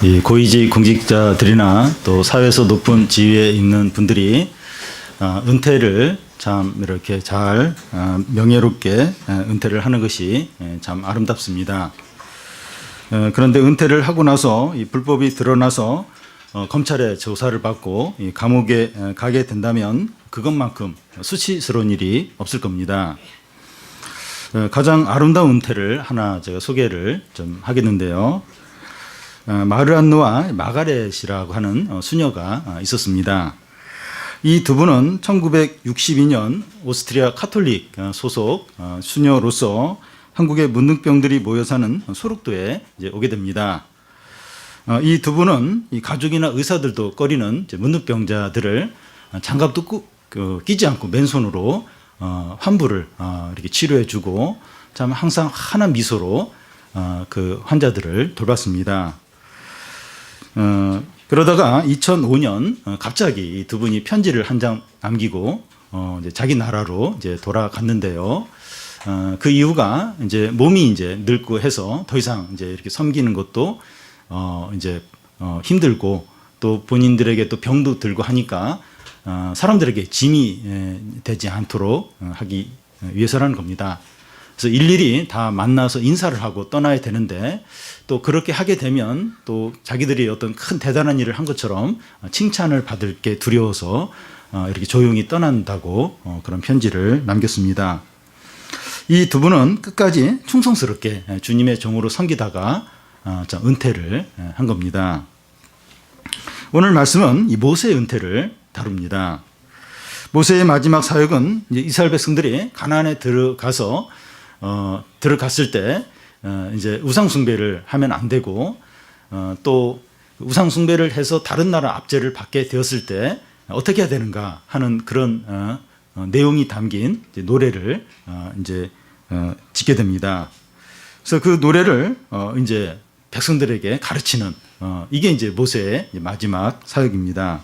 이 고위직 공직자들이나 또 사회에서 높은 지위에 있는 분들이 은퇴를 참 이렇게 잘 명예롭게 은퇴를 하는 것이 참 아름답습니다. 그런데 은퇴를 하고 나서 이 불법이 드러나서 검찰의 조사를 받고 이 감옥에 가게 된다면 그것만큼 수치스러운 일이 없을 겁니다. 가장 아름다운 은퇴를 하나 제가 소개를 좀 하겠는데요. 마르안누와 마가렛이라고 하는 수녀가 있었습니다. 이 두 분은 1962년 오스트리아 카톨릭 소속 수녀로서 한국의 문둥병들이 모여 사는 소록도에 이제 오게 됩니다. 이 두 분은 이 가족이나 의사들도 꺼리는 문둥병자들을 장갑도 끼지 않고 맨손으로 환부를 이렇게 치료해주고 참 항상 환한 미소로 그 환자들을 돌봤습니다. 그러다가 2005년 갑자기 이 두 분이 편지를 한 장 남기고 이제 자기 나라로 이제 돌아갔는데요. 그 이유가 이제 몸이 이제 늙고 해서 더 이상 이제 이렇게 섬기는 것도 이제 힘들고 또 본인들에게 또 병도 들고 하니까 사람들에게 짐이 되지 않도록 하기 위해서라는 겁니다. 그래서 일일이 다 만나서 인사를 하고 떠나야 되는데 또 그렇게 하게 되면 또 자기들이 어떤 큰 대단한 일을 한 것처럼 칭찬을 받을 게 두려워서 이렇게 조용히 떠난다고 그런 편지를 남겼습니다. 이 두 분은 끝까지 충성스럽게 주님의 종으로 섬기다가 은퇴를 한 겁니다. 오늘 말씀은 이 모세의 은퇴를 다룹니다. 모세의 마지막 사역은 이제 이스라엘 백성들이 가나안에 들어갔을 때 이제 우상 숭배를 하면 안 되고 또 우상 숭배를 해서 다른 나라 압제를 받게 되었을 때 어떻게 해야 되는가 하는 그런 내용이 담긴 이제 노래를 이제 짓게 됩니다. 그래서 그 노래를 이제 백성들에게 가르치는 이게 이제 모세의 마지막 사역입니다.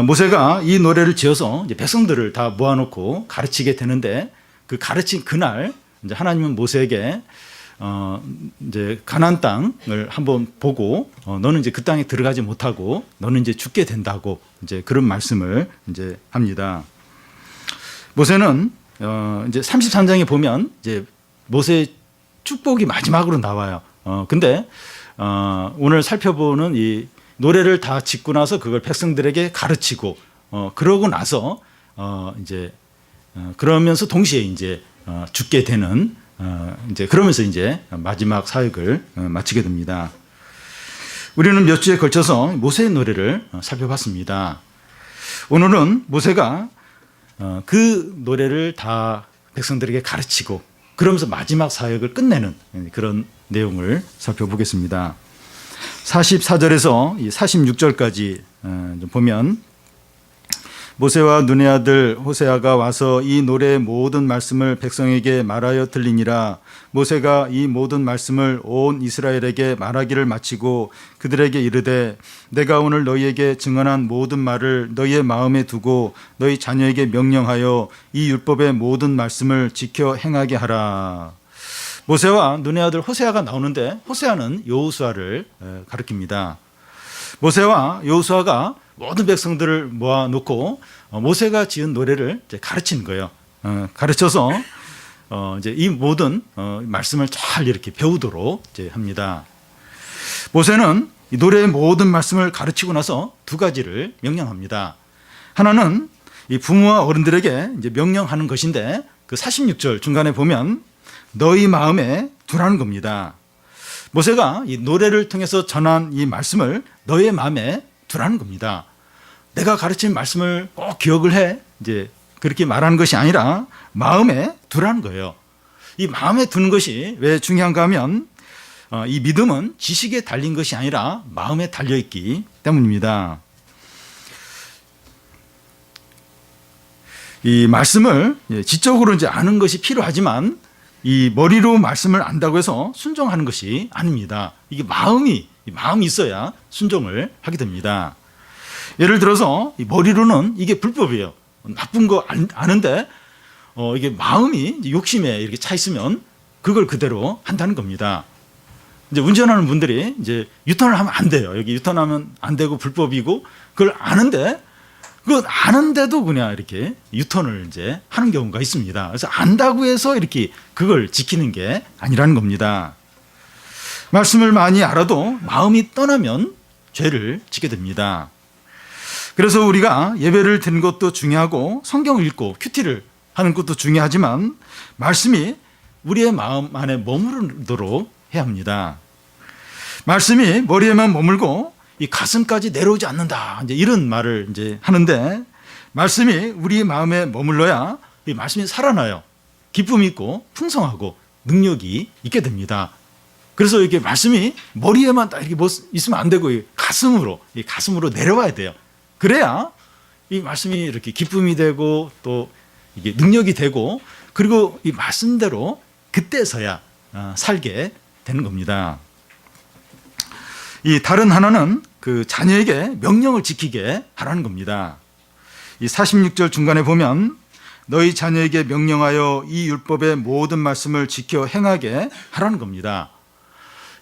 모세가 이 노래를 지어서 이제 백성들을 다 모아놓고 가르치게 되는데 그 가르친 그날 이제 하나님은 모세에게 이제 가나안 땅을 한번 보고 너는 이제 그 땅에 들어가지 못하고 너는 이제 죽게 된다고 이제 그런 말씀을 이제 합니다. 모세는 이제 33장에 보면 이제 모세의 축복이 마지막으로 나와요. 근데 오늘 살펴보는 이 노래를 다 짓고 나서 그걸 백성들에게 가르치고 그러고 나서 이제 그러면서 동시에 이제 죽게 되는 이제 그러면서 이제 마지막 사역을 마치게 됩니다. 우리는 몇 주에 걸쳐서 모세의 노래를 살펴봤습니다. 오늘은 모세가 그 노래를 다 백성들에게 가르치고 그러면서 마지막 사역을 끝내는 그런 내용을 살펴보겠습니다. 44절에서 46절까지 보면 모세와 눈의 아들 호세아가 와서 이 노래의 모든 말씀을 백성에게 말하여 들리니라. 모세가 이 모든 말씀을 온 이스라엘에게 말하기를 마치고 그들에게 이르되 내가 오늘 너희에게 증언한 모든 말을 너희의 마음에 두고 너희 자녀에게 명령하여 이 율법의 모든 말씀을 지켜 행하게 하라. 모세와 눈의 아들 호세아가 나오는데 호세아는 여호수아를 가리킵니다. 모세와 여호수아가 모든 백성들을 모아놓고 모세가 지은 노래를 이제 가르치는 거예요. 가르쳐서 이제 이 모든 말씀을 잘 이렇게 배우도록 이제 합니다. 모세는 이 노래의 모든 말씀을 가르치고 나서 두 가지를 명령합니다. 하나는 이 부모와 어른들에게 이제 명령하는 것인데 그 46절 중간에 보면 너희 마음에 두라는 겁니다. 모세가 이 노래를 통해서 전한 이 말씀을 너의 마음에 두라는 겁니다. 내가 가르친 말씀을 꼭 기억을 해. 이제 그렇게 말하는 것이 아니라 마음에 두라는 거예요. 이 마음에 두는 것이 왜 중요한가 하면 이 믿음은 지식에 달린 것이 아니라 마음에 달려있기 때문입니다. 이 말씀을 지적으로 이제 아는 것이 필요하지만 이 머리로 말씀을 안다고 해서 순종하는 것이 아닙니다. 이게 마음이 있어야 순종을 하게 됩니다. 예를 들어서 이 머리로는 이게 불법이에요. 나쁜 거 아는데 이게 마음이 욕심에 이렇게 차 있으면 그걸 그대로 한다는 겁니다. 이제 운전하는 분들이 이제 유턴을 하면 안 돼요. 여기 유턴하면 안 되고 불법이고 그걸 아는데 그건 아는데도 그냥 이렇게 유턴을 이제 하는 경우가 있습니다. 그래서 안다고 해서 이렇게 그걸 지키는 게 아니라는 겁니다. 말씀을 많이 알아도 마음이 떠나면 죄를 지게 됩니다. 그래서 우리가 예배를 드리는 것도 중요하고 성경을 읽고 큐티를 하는 것도 중요하지만 말씀이 우리의 마음 안에 머무르도록 해야 합니다. 말씀이 머리에만 머물고 이 가슴까지 내려오지 않는다. 이제 이런 말을 이제 하는데 말씀이 우리 마음에 머물러야 이 말씀이 살아나요. 기쁨이 있고 풍성하고 능력이 있게 됩니다. 그래서 이렇게 말씀이 머리에만 딱 이렇게 있으면 안 되고 이 가슴으로 내려와야 돼요. 그래야 이 말씀이 이렇게 기쁨이 되고 또 이게 능력이 되고 그리고 이 말씀대로 그때서야 살게 되는 겁니다. 이 다른 하나는 그 자녀에게 명령을 지키게 하라는 겁니다. 이 46절 중간에 보면 너희 자녀에게 명령하여 이 율법의 모든 말씀을 지켜 행하게 하라는 겁니다.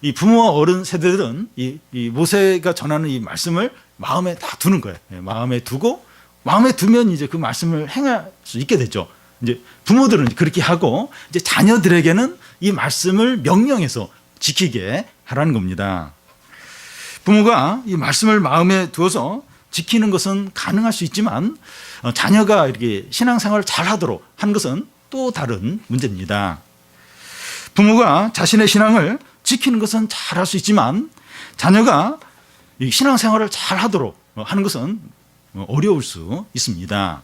이 부모와 어른 세대들은 이 모세가 전하는 이 말씀을 마음에 다 두는 거예요. 마음에 두고 마음에 두면 이제 그 말씀을 행할 수 있게 되죠. 이제 부모들은 그렇게 하고 이제 자녀들에게는 이 말씀을 명령해서 지키게 하라는 겁니다. 부모가 이 말씀을 마음에 두어서 지키는 것은 가능할 수 있지만 자녀가 이렇게 신앙생활을 잘하도록 하는 것은 또 다른 문제입니다. 부모가 자신의 신앙을 지키는 것은 잘할 수 있지만 자녀가 이 신앙생활을 잘하도록 하는 것은 어려울 수 있습니다.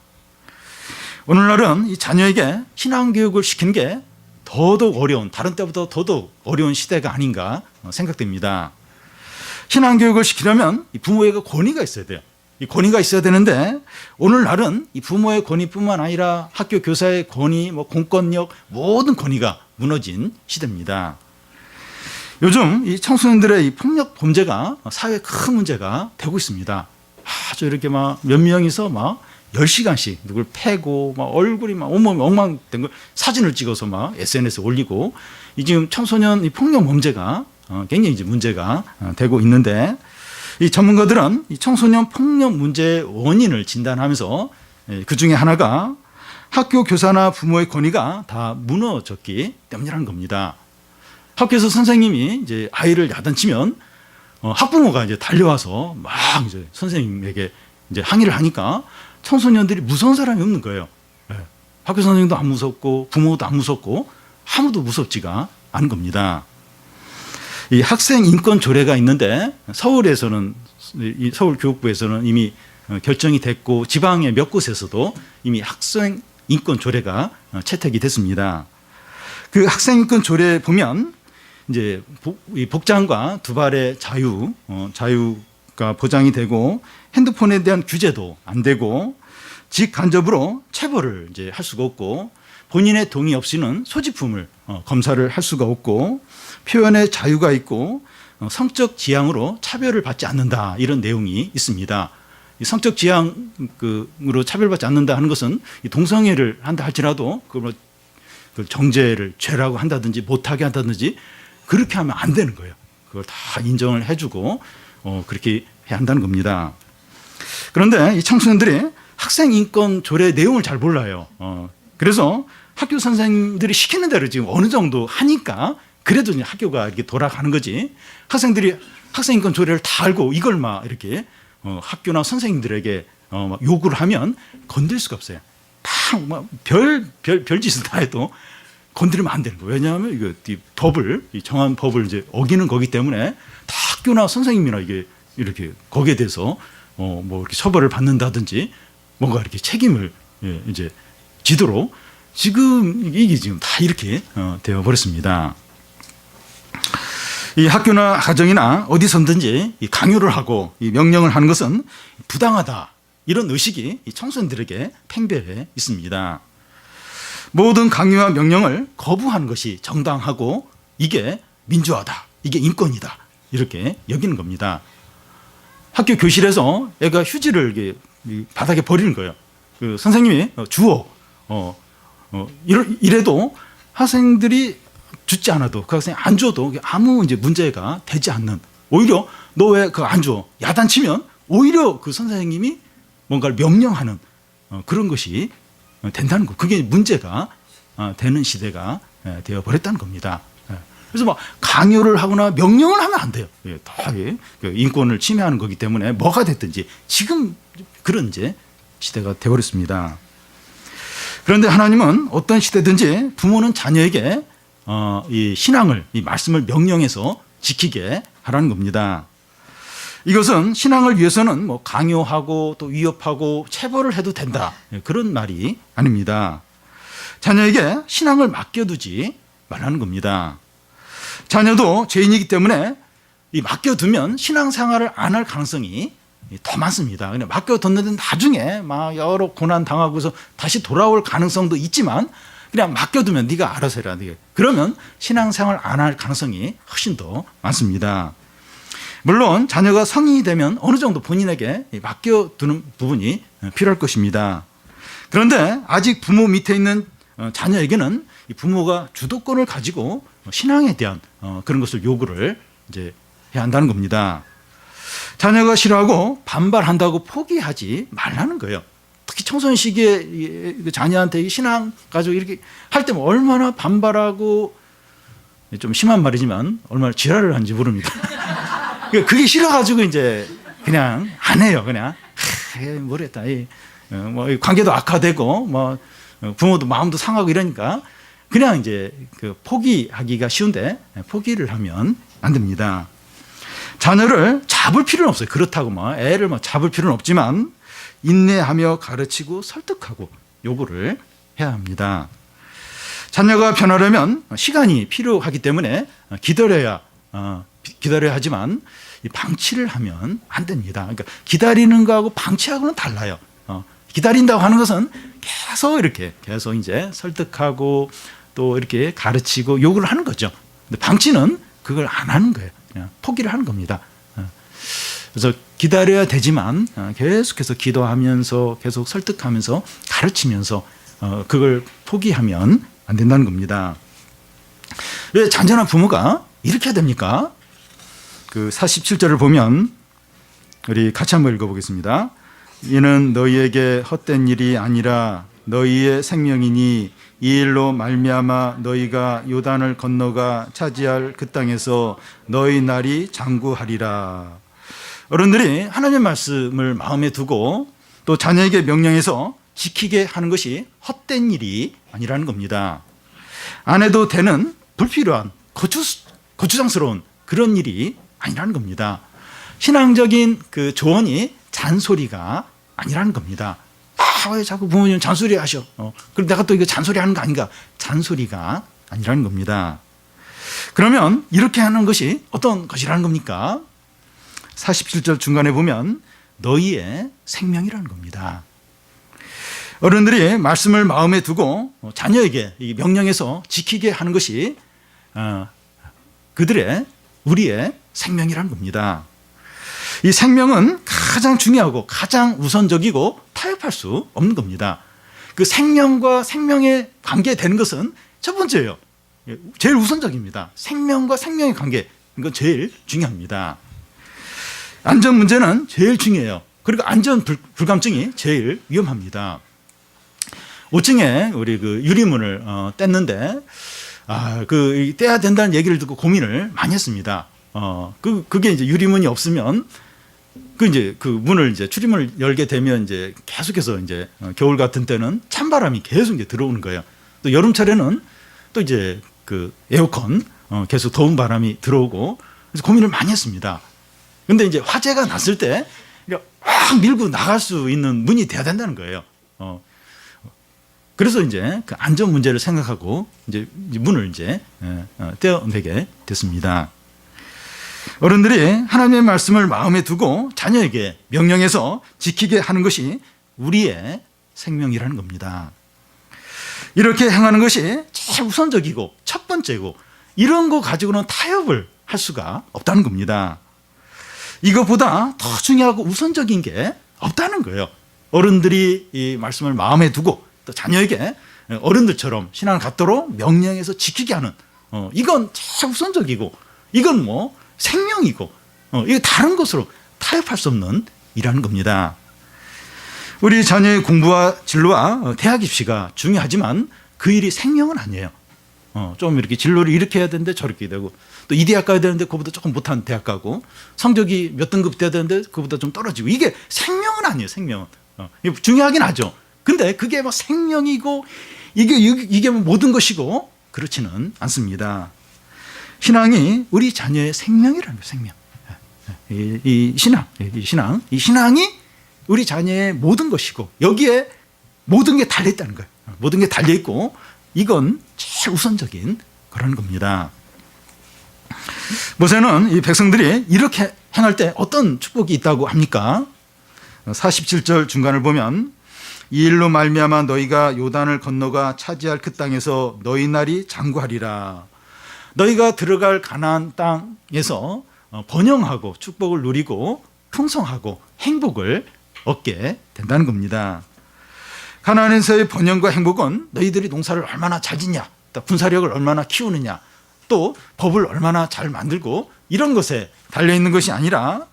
오늘날은 이 자녀에게 신앙교육을 시키는 게 더더욱 어려운, 다른 때보다 더더욱 어려운 시대가 아닌가 생각됩니다. 신앙교육을 시키려면 이 부모에게 권위가 있어야 돼요. 이 권위가 있어야 되는데 오늘날은 이 부모의 권위뿐만 아니라 학교 교사의 권위, 공권력 모든 권위가 무너진 시대입니다. 요즘 이 청소년들의 이 폭력 범죄가 사회에 큰 문제가 되고 있습니다. 아주 이렇게 몇 명이서 10시간씩 누굴 패고 얼굴이 온몸이 엉망된 걸 사진을 찍어서 SNS에 올리고 이 지금 청소년 이 폭력 범죄가 굉장히 이제 문제가 되고 있는데 이 전문가들은 이 청소년 폭력 문제의 원인을 진단하면서 그 중에 하나가 학교 교사나 부모의 권위가 다 무너졌기 때문이라는 겁니다. 학교에서 선생님이 이제 아이를 야단치면 학부모가 이제 달려와서 막 이제 선생님에게 이제 항의를 하니까 청소년들이 무서운 사람이 없는 거예요. 학교 선생님도 안 무섭고 부모도 안 무섭고 아무도 무섭지가 않은 겁니다. 이 학생 인권 조례가 있는데 서울에서는 이 서울교육부에서는 이미 결정이 됐고 지방의 몇 곳에서도 이미 학생 인권 조례가 채택이 됐습니다. 그 학생 인권 조례에 보면 이제 복장과 두발의 자유가 보장이 되고 핸드폰에 대한 규제도 안 되고 직간접으로 체벌을 이제 할 수가 없고 본인의 동의 없이는 소지품을 검사를 할 수가 없고 표현의 자유가 있고 성적 지향으로 차별을 받지 않는다 이런 내용이 있습니다. 이 성적 지향으로 차별받지 않는다 하는 것은 이 동성애를 한다 할지라도 그걸 정죄를 죄라고 한다든지 못하게 한다든지 그렇게 하면 안 되는 거예요. 그걸 다 인정을 해주고 그렇게 해야 한다는 겁니다. 그런데 이 청소년들이 학생 인권 조례 내용을 잘 몰라요. 그래서 학교 선생님들이 시키는 대로 지금 어느 정도 하니까 그래도 이제 학교가 이렇게 돌아가는 거지. 학생들이 학생 인권 조례를 다 알고 이걸 이렇게 학교나 선생님들에게 요구를 하면 건들 수가 없어요. 별짓을 다 해도 건드리면 안 되는 거예요. 왜냐하면 이거 정한 법을 이제 어기는 거기 때문에 다 학교나 선생님이나 이렇게 거기에 대해서 이렇게 처벌을 받는다든지 뭔가 이렇게 책임을 이제 지도록 지금 이게 지금 다 이렇게 되어 버렸습니다. 이 학교나 가정이나 어디선든지 이 강요를 하고 이 명령을 하는 것은 부당하다 이런 의식이 이 청소년들에게 팽배해 있습니다. 모든 강요와 명령을 거부하는 것이 정당하고 이게 민주화다, 이게 인권이다 이렇게 여기는 겁니다. 학교 교실에서 애가 휴지를 이렇게 바닥에 버리는 거예요. 그 선생님이 주워 이래도 학생들이 주지 않아도 그 학생이 안 줘도 아무 이제 문제가 되지 않는, 오히려 너 왜 그거 안 줘? 야단치면 오히려 그 선생님이 뭔가를 명령하는 그런 것이 된다는 거. 그게 문제가 되는 시대가 되어 버렸다는 겁니다. 그래서 막 강요를 하거나 명령을 하면 안 돼요. 다 인권을 침해하는 거기 때문에 뭐가 됐든지 지금 그런 이제 시대가 되어 버렸습니다. 그런데 하나님은 어떤 시대든지 부모는 자녀에게 이 신앙을, 이 말씀을 명령해서 지키게 하라는 겁니다. 이것은 신앙을 위해서는 뭐 강요하고 또 위협하고 체벌을 해도 된다, 그런 말이 아닙니다. 자녀에게 신앙을 맡겨두지 말라는 겁니다. 자녀도 죄인이기 때문에 이 맡겨두면 신앙생활을 안 할 가능성이 더 많습니다. 그냥 맡겨뒀는데 나중에 막 여러 고난 당하고서 다시 돌아올 가능성도 있지만 그냥 맡겨두면 네가 알아서 해라. 그러면 신앙생활 안 할 가능성이 훨씬 더 많습니다. 물론 자녀가 성인이 되면 어느 정도 본인에게 맡겨두는 부분이 필요할 것입니다. 그런데 아직 부모 밑에 있는 자녀에게는 이 부모가 주도권을 가지고 신앙에 대한 그런 것을 요구를 이제 해야 한다는 겁니다. 자녀가 싫어하고 반발한다고 포기하지 말라는 거예요. 특히 청소년 시기에 자녀한테 신앙 가지고 이렇게 할 때면 얼마나 반발하고, 좀 심한 말이지만 얼마나 지랄을 하는지 모릅니다. 그게 싫어가지고 이제 그냥 안 해요. 그냥 모르겠다. 뭐 관계도 악화되고 뭐 부모도 마음도 상하고 이러니까 그냥 이제 그 포기하기가 쉬운데 포기를 하면 안 됩니다. 자녀를 잡을 필요는 없어요. 그렇다고 막 애를 막 잡을 필요는 없지만 인내하며 가르치고 설득하고 요구를 해야 합니다. 자녀가 변하려면 시간이 필요하기 때문에 기다려야 하지만 방치를 하면 안 됩니다. 그러니까 기다리는 거하고 방치하고는 달라요. 기다린다고 하는 것은 계속 이제 설득하고 또 이렇게 가르치고 요구를 하는 거죠. 근데 방치는 그걸 안 하는 거예요. 그냥 포기를 하는 겁니다. 그래서 기다려야 되지만 계속해서 기도하면서 계속 설득하면서 가르치면서 그걸 포기하면 안 된다는 겁니다. 왜 잔잔한 부모가 이렇게 해야 됩니까? 그 47절을 보면 우리 같이 한번 읽어보겠습니다. 이는 너희에게 헛된 일이 아니라 너희의 생명이니 이 일로 말미암아 너희가 요단을 건너가 차지할 그 땅에서 너희 날이 장구하리라. 어른들이 하나님의 말씀을 마음에 두고 또 자녀에게 명령해서 지키게 하는 것이 헛된 일이 아니라는 겁니다. 안 해도 되는 불필요한 거추장스러운 그런 일이 아니라는 겁니다. 신앙적인 그 조언이 잔소리가 아니라는 겁니다. 왜 자꾸 부모님 잔소리 하셔? 그럼 내가 또 이거 잔소리 하는 거 아닌가? 잔소리가 아니라는 겁니다. 그러면 이렇게 하는 것이 어떤 것이라는 겁니까? 47절 중간에 보면 너희의 생명이라는 겁니다. 어른들이 말씀을 마음에 두고 자녀에게 명령해서 지키게 하는 것이 우리의 생명이라는 겁니다. 이 생명은 가장 중요하고 가장 우선적이고 타협할 수 없는 겁니다. 그 생명과 생명의 관계되는 것은 첫 번째예요. 제일 우선적입니다. 생명과 생명의 관계, 이건 제일 중요합니다. 안전 문제는 제일 중요해요. 그리고 안전 불감증이 제일 위험합니다. 5층에 우리 그 유리문을 뗐는데 떼야 된다는 얘기를 듣고 고민을 많이 했습니다. 그게 이제 유리문이 없으면 그 문을 이제 출입문을 열게 되면 이제 계속해서 이제 겨울 같은 때는 찬바람이 계속 이제 들어오는 거예요. 또 여름철에는 또 이제 그 에어컨 계속 더운 바람이 들어오고, 그래서 고민을 많이 했습니다. 근데 이제 화재가 났을 때 확 밀고 나갈 수 있는 문이 돼야 된다는 거예요. 그래서 이제 그 안전 문제를 생각하고 이제 문을 이제 떼어내게 됐습니다. 어른들이 하나님의 말씀을 마음에 두고 자녀에게 명령해서 지키게 하는 것이 우리의 생명이라는 겁니다. 이렇게 행하는 것이 제일 우선적이고 첫 번째고, 이런 거 가지고는 타협을 할 수가 없다는 겁니다. 이것보다 더 중요하고 우선적인 게 없다는 거예요. 어른들이 이 말씀을 마음에 두고 또 자녀에게 어른들처럼 신앙을 갖도록 명령해서 지키게 하는 이건 최우선적이고 이건 뭐 생명이고 이거 다른 것으로 타협할 수 없는 일하는 겁니다. 우리 자녀의 공부와 진로와 대학 입시가 중요하지만 그 일이 생명은 아니에요. 좀 이렇게 진로를 이렇게 해야 되는데 저렇게 되고 또 이 대학 가야 되는데 그보다 조금 못한 대학 가고 성적이 몇 등급 돼야 되는데 그보다 좀 떨어지고 이게 생명은 아니에요. 생명은 중요하긴 하죠. 근데 그게 뭐 생명이고 이게 뭐 모든 것이고 그렇지는 않습니다. 신앙이 우리 자녀의 생명이라는 거예요. 생명. 이 신앙이 우리 자녀의 모든 것이고 여기에 모든 게 달려 있다는 거예요. 모든 게 달려 있고 이건 최우선적인 그런 겁니다. 모세는 이 백성들이 이렇게 행할 때 어떤 축복이 있다고 합니까? 47절 중간을 보면 이 일로 말미암아 너희가 요단을 건너가 차지할 그 땅에서 너희 날이 장구하리라. 너희가 들어갈 가나안 땅에서 번영하고 축복을 누리고 풍성하고 행복을 얻게 된다는 겁니다. 가나안에서의 번영과 행복은 너희들이 농사를 얼마나 잘 짓냐, 또 군사력을 얼마나 키우느냐, 또 법을 얼마나 잘 만들고 이런 것에 달려있는 것이 아니라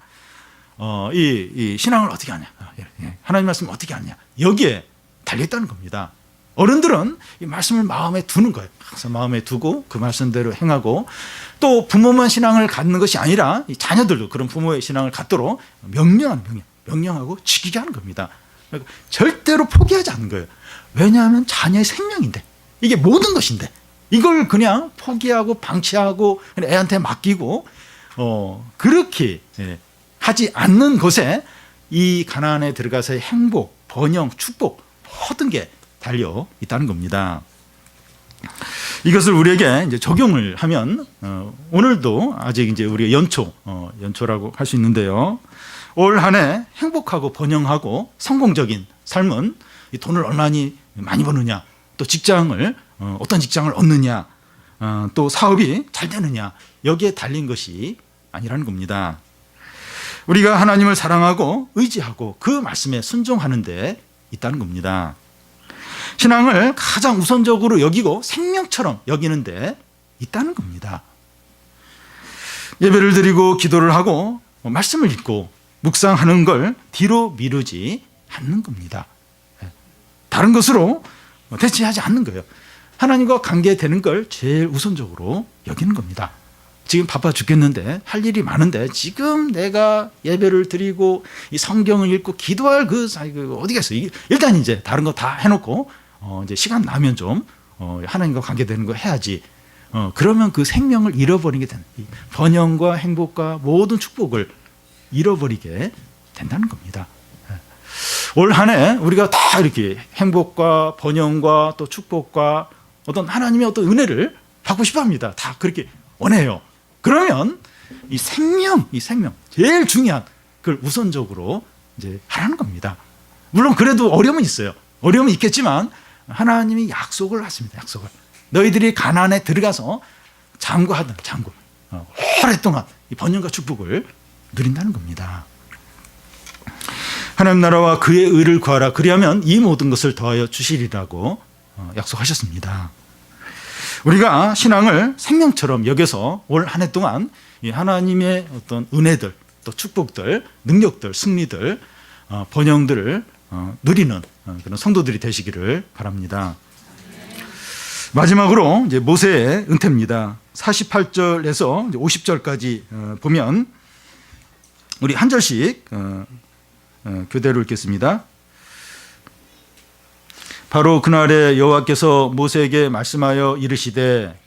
이 신앙을 어떻게 하냐, 하나님 말씀을 어떻게 하냐, 여기에 달려있다는 겁니다. 어른들은 이 말씀을 마음에 두는 거예요. 항상 마음에 두고 그 말씀대로 행하고 또 부모만 신앙을 갖는 것이 아니라 이 자녀들도 그런 부모의 신앙을 갖도록 명령하고 지키게 하는 겁니다. 절대로 포기하지 않는 거예요. 왜냐하면 자녀의 생명인데 이게 모든 것인데 이걸 그냥 포기하고 방치하고 애한테 맡기고 그렇게 하지 않는 것에 이 가나안에 들어가서의 행복, 번영, 축복 모든 게 달려 있다는 겁니다. 이것을 우리에게 이제 적용을 하면 오늘도 아직 이제 우리가 연초라고 할 수 있는데요. 올 한 해 행복하고 번영하고 성공적인 삶은 이 돈을 얼마나 많이 버느냐, 또 직장을 어떤 직장을 얻느냐, 또 사업이 잘 되느냐 여기에 달린 것이 아니라는 겁니다. 우리가 하나님을 사랑하고 의지하고 그 말씀에 순종하는 데 있다는 겁니다. 신앙을 가장 우선적으로 여기고 생명처럼 여기는 데 있다는 겁니다. 예배를 드리고 기도를 하고 말씀을 읽고 묵상하는 걸 뒤로 미루지 않는 겁니다. 다른 것으로 대체하지 않는 거예요. 하나님과 관계되는 걸 제일 우선적으로 여기는 겁니다. 지금 바빠 죽겠는데 할 일이 많은데 지금 내가 예배를 드리고 이 성경을 읽고 기도할 그 어디겠어? 일단 이제 다른 거 다 해놓고 이제 시간 나면 좀 하나님과 관계되는 거 해야지. 그러면 그 생명을 잃어버리게 되는 번영과 행복과 모든 축복을 잃어버리게 된다는 겁니다. 올 한 해 우리가 다 이렇게 행복과 번영과 또 축복과 어떤 하나님의 어떤 은혜를 받고 싶어 합니다. 다 그렇게 원해요. 그러면 이 생명 제일 중요한 그걸 우선적으로 이제 하라는 겁니다. 물론 그래도 어려움은 있어요. 어려움은 있겠지만 하나님이 약속을 하십니다. 약속을. 너희들이 가나안에 들어가서 장구하던 장구 오랫동안 이 번영과 축복을 누린다는 겁니다. 하나님 나라와 그의 의를 구하라. 그리하면 이 모든 것을 더하여 주시리라고 약속하셨습니다. 우리가 신앙을 생명처럼 여겨서 올 한 해 동안 이 하나님의 어떤 은혜들, 또 축복들, 능력들, 승리들, 번영들을 누리는 그런 성도들이 되시기를 바랍니다. 마지막으로 이제 모세의 은퇴입니다. 48절에서 50절까지 보면 우리 한 절씩 교대로 읽겠습니다. 바로 그날에 여호와께서 모세에게 말씀하여 이르시되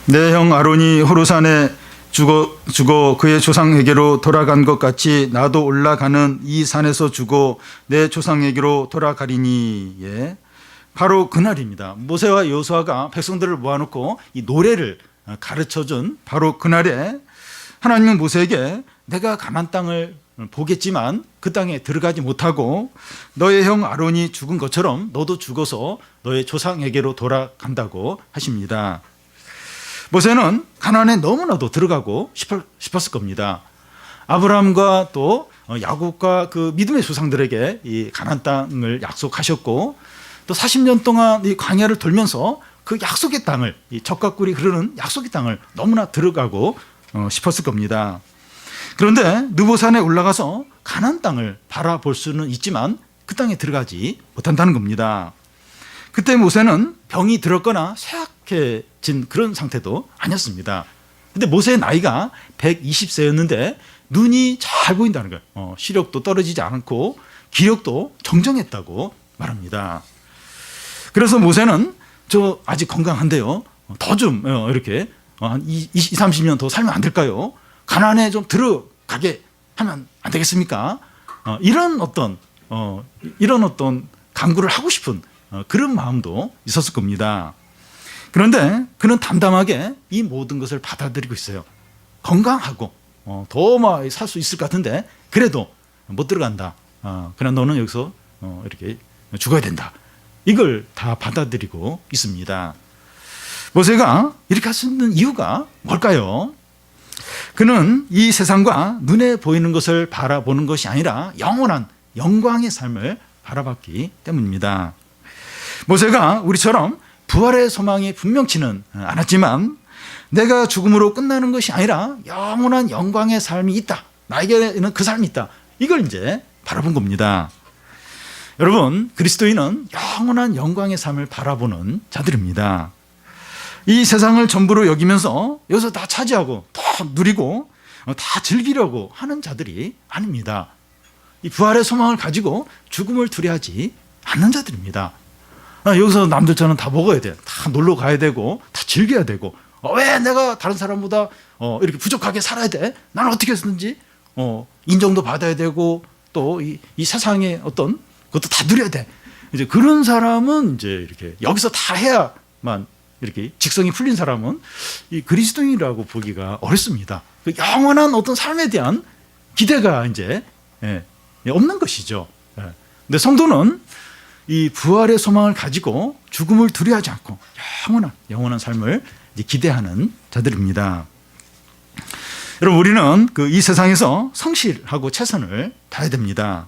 내 형 아론이 호르산에 죽어 그의 조상에게로 돌아간 것 같이 나도 올라가는 이 산에서 죽어 내 조상에게로 돌아가리니. 예. 바로 그날입니다. 모세와 여호수아가 백성들을 모아놓고 이 노래를 가르쳐준 바로 그날에 하나님은 모세에게 내가 가나안 땅을 보겠지만 그 땅에 들어가지 못하고 너의 형 아론이 죽은 것처럼 너도 죽어서 너의 조상에게로 돌아간다고 하십니다. 모세는 가나안에 너무나도 들어가고 싶었을 겁니다. 아브라함과 또 야곱과 그 믿음의 조상들에게 이 가나안 땅을 약속하셨고, 또 40년 동안 이 광야를 돌면서 그 약속의 땅을, 이 젖과 꿀이 흐르는 약속의 땅을 너무나 들어가고 싶었을 겁니다. 그런데 느보산에 올라가서 가나안 땅을 바라볼 수는 있지만 그 땅에 들어가지 못한다는 겁니다. 그때 모세는 병이 들었거나 쇠약해진 그런 상태도 아니었습니다. 근데 모세의 나이가 120세였는데 눈이 잘 보인다는 거예요. 시력도 떨어지지 않고 기력도 정정했다고 말합니다. 그래서 모세는 저 아직 건강한데요, 더 좀 이렇게 한 20, 30년 더 살면 안 될까요? 가나안에 좀 들어가게 하면 안 되겠습니까? 이런 어떤 강구를 하고 싶은 그런 마음도 있었을 겁니다. 그런데 그는 담담하게 이 모든 것을 받아들이고 있어요. 건강하고 더 살 수 있을 것 같은데 그래도 못 들어간다. 그냥 너는 여기서 이렇게 죽어야 된다. 이걸 다 받아들이고 있습니다. 모세가 이렇게 할 수 있는 이유가 뭘까요? 그는 이 세상과 눈에 보이는 것을 바라보는 것이 아니라 영원한 영광의 삶을 바라봤기 때문입니다. 모세가 우리처럼 부활의 소망이 분명치는 않았지만 내가 죽음으로 끝나는 것이 아니라 영원한 영광의 삶이 있다. 나에게는 그 삶이 있다. 이걸 이제 바라본 겁니다. 여러분, 그리스도인은 영원한 영광의 삶을 바라보는 자들입니다. 이 세상을 전부로 여기면서 여기서 다 차지하고 다 누리고 다 즐기려고 하는 자들이 아닙니다. 이 부활의 소망을 가지고 죽음을 두려워하지 않는 자들입니다. 여기서 남들처럼 다 먹어야 돼. 다 놀러 가야 되고 다 즐겨야 되고 왜 내가 다른 사람보다 이렇게 부족하게 살아야 돼? 나는 어떻게 했는지 인정도 받아야 되고 또 이 세상의 어떤 그것도 다 누려야 돼. 이제 그런 사람은 이제 이렇게 여기서 다 해야만 이렇게 직성이 풀린 사람은 이 그리스도인이라고 보기가 어렵습니다. 그 영원한 어떤 삶에 대한 기대가 이제 없는 것이죠. 근데 성도는 이 부활의 소망을 가지고 죽음을 두려워하지 않고 영원한 삶을 기대하는 자들입니다. 여러분, 우리는 이 세상에서 성실하고 최선을 다해야 됩니다.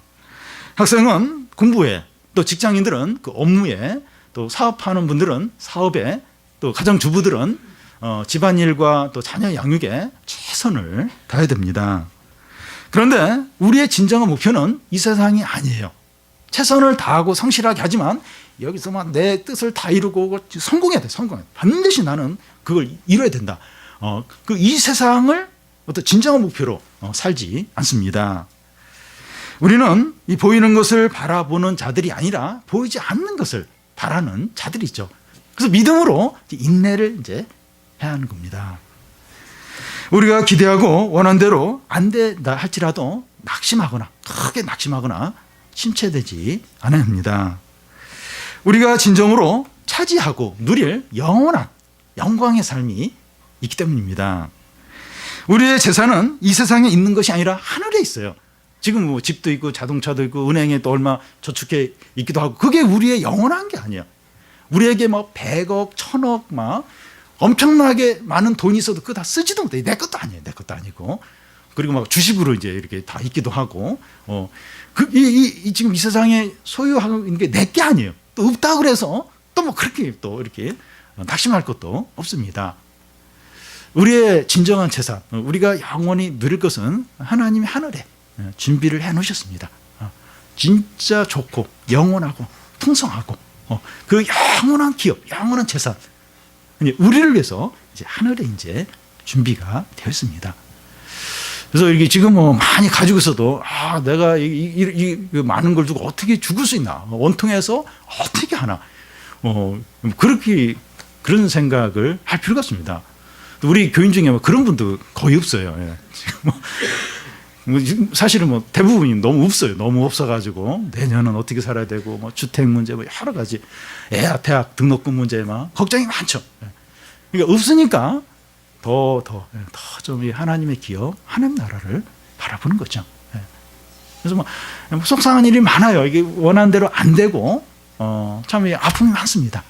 학생은 공부에, 또 직장인들은 그 업무에, 또 사업하는 분들은 사업에, 또 가정주부들은 집안일과 또 자녀 양육에 최선을 다해야 됩니다. 그런데 우리의 진정한 목표는 이 세상이 아니에요. 최선을 다하고 성실하게 하지만 여기서만 내 뜻을 다 이루고 성공해야 돼. 반드시 나는 그걸 이뤄야 된다. 이 세상을 어떤 진정한 목표로 살지 않습니다. 우리는 이 보이는 것을 바라보는 자들이 아니라 보이지 않는 것을 바라는 자들이죠. 그래서 믿음으로 인내를 이제 해야 하는 겁니다. 우리가 기대하고 원한 대로 안 된다 할지라도 크게 낙심하거나 침체되지 않아야 합니다. 우리가 진정으로 차지하고 누릴 영원한 영광의 삶이 있기 때문입니다. 우리의 재산은 이 세상에 있는 것이 아니라 하늘에 있어요. 지금 집도 있고 자동차도 있고 은행에 또 얼마 저축해 있기도 하고 그게 우리의 영원한 게 아니에요. 우리에게 100억, 1000억 엄청나게 많은 돈이 있어도 그거 다 쓰지도 못해. 내 것도 아니에요. 내 것도 아니고. 그리고 주식으로 이제 이렇게 다 있기도 하고. 지금 이 세상에 소유하고 있는 게 내 게 아니에요. 또 없다 그래서 또 그렇게 또 이렇게 낙심할 것도 없습니다. 우리의 진정한 재산, 우리가 영원히 누릴 것은 하나님이 하늘에 준비를 해 놓으셨습니다. 진짜 좋고 영원하고 풍성하고 그 영원한 기업, 영원한 재산, 우리를 위해서 이제 하늘에 이제 준비가 되어 있습니다. 그래서 이게 지금 많이 가지고 있어도 내가 이 많은 걸 두고 어떻게 죽을 수 있나, 원통해서 어떻게 하나, 그런 생각을 할 필요가 없습니다. 우리 교인 중에 그런 분도 거의 없어요. 지금 사실은 대부분이 너무 없어요. 너무 없어가지고 내년은 어떻게 살아야 되고 주택 문제 여러 가지 대학 등록금 문제 걱정이 많죠. 그러니까 없으니까 더 좀 하나님의 기업, 하나님 나라를 바라보는 거죠. 그래서 속상한 일이 많아요. 이게 원하는 대로 안 되고 참 아픔이 많습니다.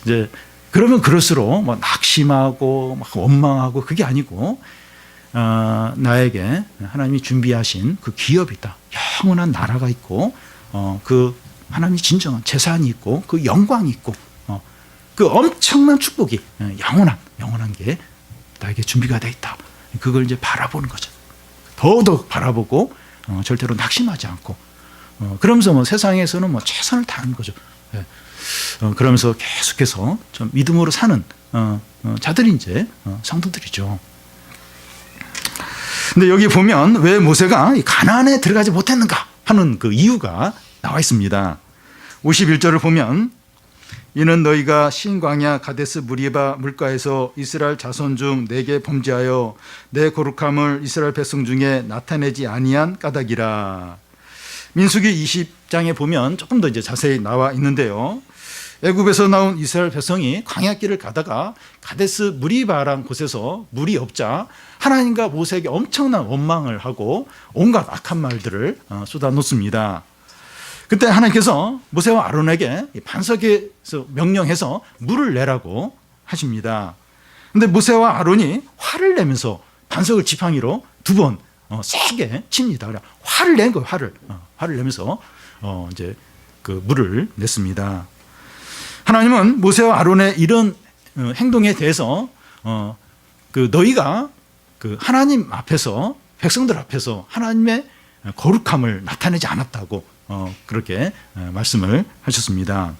이제 그러면 그럴수록 낙심하고 원망하고 그게 아니고 나에게 하나님이 준비하신 그 기업이 있다. 영원한 나라가 있고 그 하나님이 진정한 재산이 있고 그 영광이 있고 그 엄청난 축복이 영원한 게 나에게 준비가 돼 있다. 그걸 이제 바라보는 거죠. 더더욱 바라보고 절대로 낙심하지 않고 그러면서 뭐 세상에서는 뭐 최선을 다하는 거죠. 예. 그러면서 계속해서 좀 믿음으로 사는 자들이 이제 성도들이죠. 근데 여기 보면 왜 모세가 가나안에 들어가지 못했는가 하는 그 이유가 나와 있습니다. 51절을 보면 이는 너희가 신광야 가데스 무리바 물가에서 이스라엘 자손 중 내게 범죄하여 내 거룩함을 이스라엘 백성 중에 나타내지 아니한 까닭이라. 민수기 20장에 보면 조금 더 이제 자세히 나와 있는데요. 애굽에서 나온 이스라엘 백성이 광야길을 가다가 가데스 무리바라는 곳에서 물이 없자 하나님과 모세에게 엄청난 원망을 하고 온갖 악한 말들을 쏟아놓습니다. 그때 하나님께서 모세와 아론에게 반석에서 명령해서 물을 내라고 하십니다. 그런데 모세와 아론이 화를 내면서 반석을 지팡이로 두 번 세게 칩니다. 화를 낸 거예요. 화를 내면서 이제 그 물을 냈습니다. 하나님은 모세와 아론의 이런 행동에 대해서 그 너희가 그 하나님 앞에서 백성들 앞에서 하나님의 거룩함을 나타내지 않았다고 그렇게 말씀을 하셨습니다.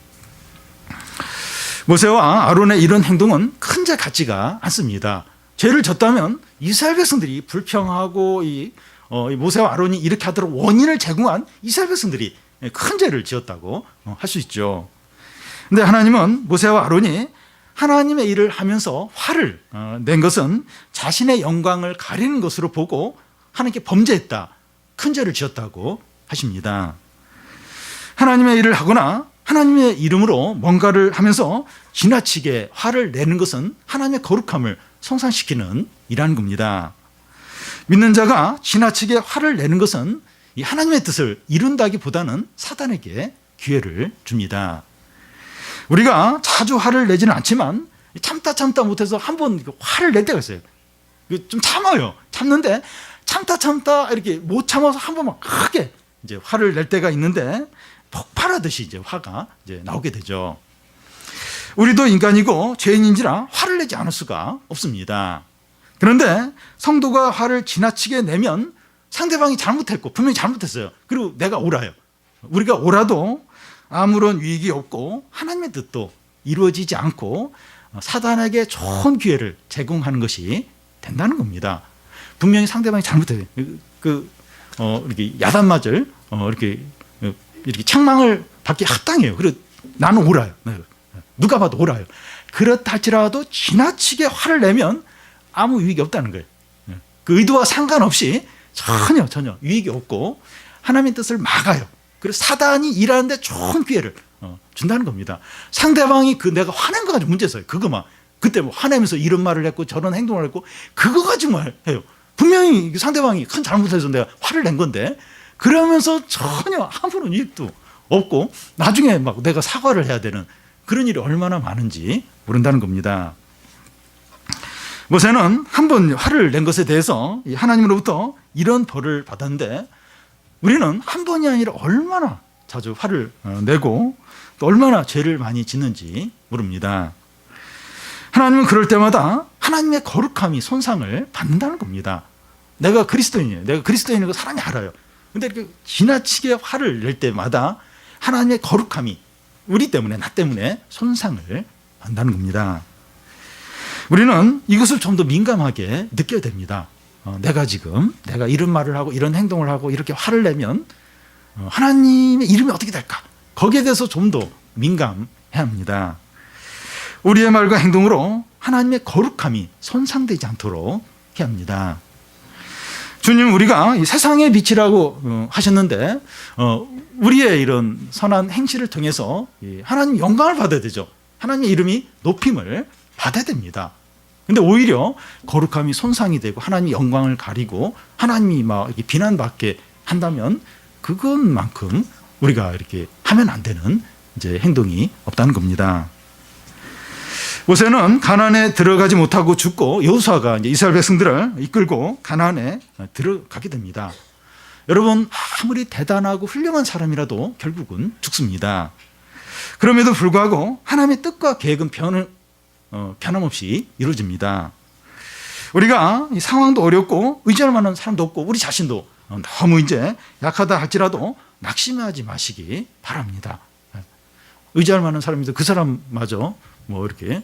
모세와 아론의 이런 행동은 큰 죄 같지가 않습니다. 죄를 졌다면 이스라엘 백성들이 불평하고 이 모세와 아론이 이렇게 하도록 원인을 제공한 이스라엘 백성들이 큰 죄를 지었다고 할 수 있죠. 그런데 하나님은 모세와 아론이 하나님의 일을 하면서 화를 낸 것은 자신의 영광을 가리는 것으로 보고 하나님께 범죄했다, 큰 죄를 지었다고 하십니다. 하나님의 일을 하거나 하나님의 이름으로 뭔가를 하면서 지나치게 화를 내는 것은 하나님의 거룩함을 손상시키는 일하는 겁니다. 믿는 자가 지나치게 화를 내는 것은 이 하나님의 뜻을 이룬다기보다는 사단에게 기회를 줍니다. 우리가 자주 화를 내지는 않지만 참다 못해서 한번 화를 낼 때가 있어요. 좀 참아요. 참는데 참다 이렇게 못 참아서 한 번만 크게 이제 화를 낼 때가 있는데 폭발하듯이 이제 화가 이제 나오게 되죠. 우리도 인간이고 죄인인지라 화를 내지 않을 수가 없습니다. 그런데 성도가 화를 지나치게 내면 상대방이 잘못했고 분명히 잘못했어요. 그리고 내가 옳아요. 우리가 옳아도 아무런 유익이 없고 하나님의 뜻도 이루어지지 않고 사단에게 좋은 기회를 제공하는 것이 된다는 겁니다. 분명히 상대방이 잘못해요. 이렇게 야단맞을 이렇게 책망을 받기 합당해요. 그리고 나는 옳아요. 누가 봐도 옳아요. 그렇다 할지라도 지나치게 화를 내면 아무 유익이 없다는 거예요. 그 의도와 상관없이 전혀 유익이 없고 하나님의 뜻을 막아요. 그래서 사단이 일하는데 좋은 기회를 준다는 겁니다. 상대방이 내가 화낸 거 가지고 문제였어요. 그거만. 그때 뭐 화내면서 이런 말을 했고 저런 행동을 했고 그거 가지고만 해요. 분명히 상대방이 큰 잘못해서 내가 화를 낸 건데 그러면서 전혀 아무런 유익도 없고 나중에 막 내가 사과를 해야 되는 그런 일이 얼마나 많은지 모른다는 겁니다. 모세는 한 번 화를 낸 것에 대해서 하나님으로부터 이런 벌을 받았는데 우리는 한 번이 아니라 얼마나 자주 화를 내고 또 얼마나 죄를 많이 짓는지 모릅니다. 하나님은 그럴 때마다 하나님의 거룩함이 손상을 받는다는 겁니다. 내가 그리스도인이에요. 내가 그리스도인인 거 사람이 알아요. 근데 이렇게 지나치게 화를 낼 때마다 하나님의 거룩함이 우리 때문에 나 때문에 손상을 받는다는 겁니다. 우리는 이것을 좀 더 민감하게 느껴야 됩니다. 내가 이런 말을 하고 이런 행동을 하고 이렇게 화를 내면 하나님의 이름이 어떻게 될까? 거기에 대해서 좀 더 민감해야 합니다. 우리의 말과 행동으로 하나님의 거룩함이 손상되지 않도록 해야 합니다. 주님 우리가 이 세상의 빛이라고 하셨는데 우리의 이런 선한 행실을 통해서 하나님 영광을 받아야 되죠. 하나님의 이름이 높임을 받아야 됩니다. 근데 오히려 거룩함이 손상이 되고 하나님의 영광을 가리고 하나님이 막 이렇게 비난받게 한다면 그것만큼 우리가 이렇게 하면 안 되는 이제 행동이 없다는 겁니다. 모세는 가나안에 들어가지 못하고 죽고 여호수아가 이제 이스라엘 백성들을 이끌고 가나안에 들어가게 됩니다. 여러분, 아무리 대단하고 훌륭한 사람이라도 결국은 죽습니다. 그럼에도 불구하고 하나님의 뜻과 계획은 변함없이 이루어집니다. 우리가 이 상황도 어렵고 의지할 만한 사람도 없고 우리 자신도 너무 이제 약하다 할지라도 낙심하지 마시기 바랍니다. 의지할 만한 사람인데 그 사람마저 뭐 이렇게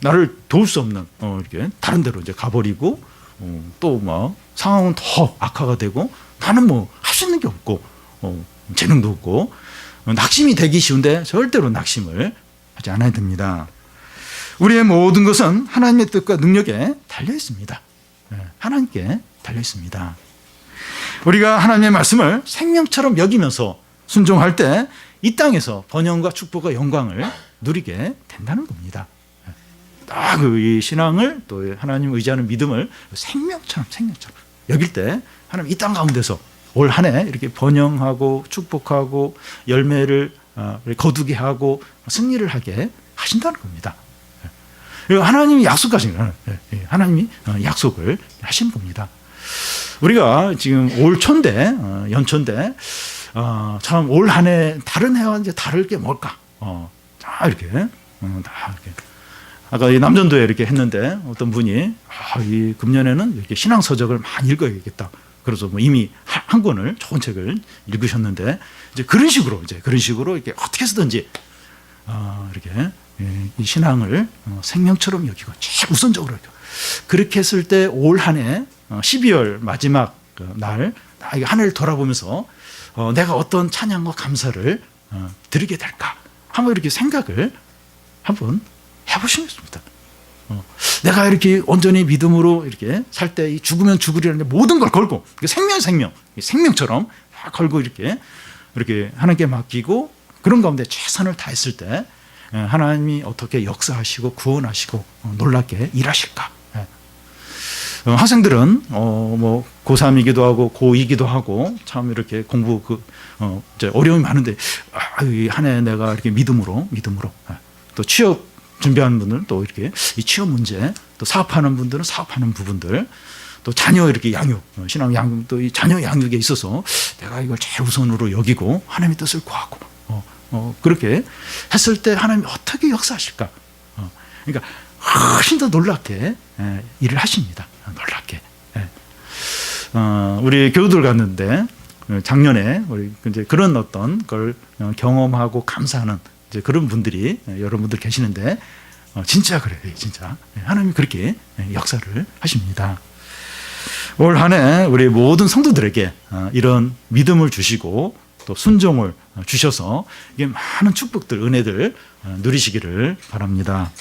나를 도울 수 없는 이렇게 다른 데로 이제 가버리고 또 막 상황은 더 악화가 되고 나는 뭐 할 수 있는 게 없고 재능도 없고 낙심이 되기 쉬운데 절대로 낙심을 하지 않아야 됩니다. 우리의 모든 것은 하나님의 뜻과 능력에 달려 있습니다. 하나님께 달려 있습니다. 우리가 하나님의 말씀을 생명처럼 여기면서 순종할 때 이 땅에서 번영과 축복과 영광을 누리게 된다는 겁니다. 딱 이 신앙을 또 하나님 의지하는 믿음을 생명처럼 여길 때 하나님 이 땅 가운데서 올 한 해 이렇게 번영하고 축복하고 열매를 거두게 하고 승리를 하게 하신다는 겁니다. 하나님이 약속하신 거예요. 하나님이 약속을 하신 겁니다. 우리가 지금 올 초인데 연초인데 참 올 한 해 다른 해와 이제 다를 게 뭘까? 다 이렇게 아까 이 남전도에 이렇게 했는데 어떤 분이 이 금년에는 이렇게 신앙 서적을 많이 읽어야겠다. 그래서 뭐 이미 한 권을 좋은 책을 읽으셨는데 이제 그런 식으로 이렇게 어떻게 해서든지 이렇게 이 신앙을 생명처럼 여기고 최우선적으로 여기고 그렇게 했을 때 올 한 해 12월 마지막 날 한 해를 돌아보면서 내가 어떤 찬양과 감사를 드리게 될까 한번 이렇게 생각을 한번 해보시면 좋습니다. 내가 이렇게 온전히 믿음으로 이렇게 살 때 죽으면 죽으리라는 모든 걸 걸고 생명처럼 다 걸고 이렇게 하나님께 맡기고 그런 가운데 최선을 다했을 때 하나님이 어떻게 역사하시고 구원하시고 놀랍게 일하실까? 학생들은 뭐 고3이기도 하고 고2이기도 하고 참 이렇게 공부 이제 어려움이 많은데 한 해 내가 이렇게 믿음으로 또 취업 준비하는 분들은 또 이렇게 이 취업 문제 또 사업하는 분들은 사업하는 부분들 또 자녀 이렇게 양육 신앙 양육 또 이 자녀 양육에 있어서 내가 이걸 제일 우선으로 여기고 하나님의 뜻을 구하고 그렇게 했을 때 하나님이 어떻게 역사하실까? 그러니까 훨씬 더 놀랍게 일을 하십니다. 놀랍게. 우리 교우들 갔는데 작년에 우리 이제 그런 어떤 걸 경험하고 감사하는 이제 그런 분들이 여러분들 계시는데 진짜 그래요. 진짜 하나님이 그렇게 역사를 하십니다. 올 한 해 우리 모든 성도들에게 이런 믿음을 주시고 또 순종을 주셔서 이게 많은 축복들 은혜들 누리시기를 바랍니다.